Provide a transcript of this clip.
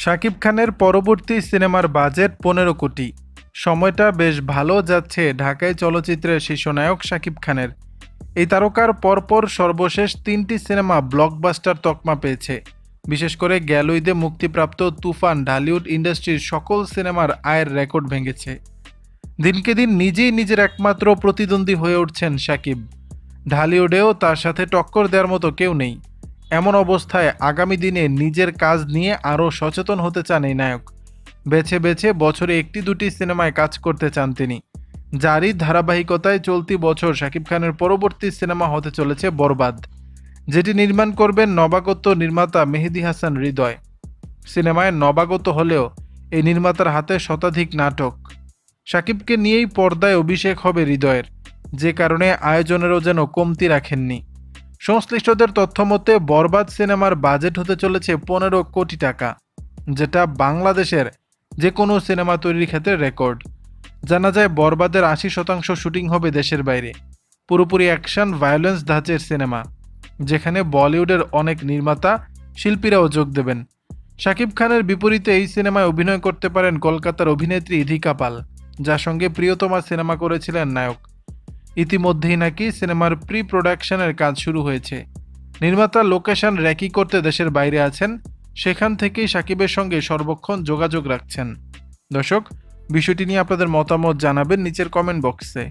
শাকিব খানের পরবর্তী সিনেমার বাজেট ১৫ কোটি। সময়টা বেশ ভালো যাচ্ছে ঢাকাই চলচ্চিত্রের শীর্ষনায়ক শাকিব খানের। এই তারকার পরপর সর্বশেষ ৩টি সিনেমা ব্লকবাস্টার তকমা পেয়েছে। বিশেষ করে গেল ঈদে মুক্তিপ্রাপ্ত তুফান ঢালিউড ইন্ডাস্ট্রির সকল সিনেমার আয়ের রেকর্ড ভেঙেছে। দিনকে দিন নিজেই নিজের একমাত্র প্রতিদ্বন্দ্বী হয়ে উঠছেন শাকিব। ঢালিউডেও তার সাথে টক্কর দেওয়ার মতো কেউ নেই। এমন অবস্থায় আগামী দিনে নিজের কাজ নিয়ে আরও সচেতন হতে চান এই নায়ক। বেছে বেছে বছরে একটি দুটি সিনেমায় কাজ করতে চান তিনি। যারই ধারাবাহিকতায় চলতি বছর শাকিব খানের পরবর্তী সিনেমা হতে চলেছে বরবাদ, যেটি নির্মাণ করবেন নবাগত নির্মাতা মেহেদী হাসান হৃদয়। সিনেমায় নবাগত হলেও এই নির্মাতার হাতে শতাধিক নাটক। শাকিবকে নিয়েই পর্দায় অভিষেক হবে হৃদয়ের, যে কারণে আয়োজনেরও যেন কমতি রাখেননি। সংশ্লিষ্টদের তথ্যমতে বরবাদ সিনেমার বাজেট হতে চলেছে ১৫ কোটি টাকা, যেটা বাংলাদেশের যে কোনো সিনেমা তৈরির ক্ষেত্রে রেকর্ড। জানা যায় বরবাদের ৮০% শুটিং হবে দেশের বাইরে। পুরোপুরি অ্যাকশন ভায়োলেন্স ধাঁচের সিনেমা, যেখানে বলিউডের অনেক নির্মাতা শিল্পীরাও যোগ দেবেন। শাকিব খানের বিপরীতে এই সিনেমায় অভিনয় করতে পারেন কলকাতার অভিনেত্রী ইধিকা পাল, যার সঙ্গে প্রিয়তমা সিনেমা করেছিলেন নায়ক। ইতিমধ্যেই নাকি সিনেমার প্রি প্রোডাকশনের কাজ শুরু হয়েছে। নির্মাতা লোকেশন রেকি করতে দেশের বাইরে আছেন, সেখান থেকেই শাকিবের সঙ্গে সর্বক্ষণ যোগাযোগ রাখছেন। দর্শক, বিষয়টি নিয়ে আপনাদের মতামত জানাবেন নিচের কমেন্ট বক্সে।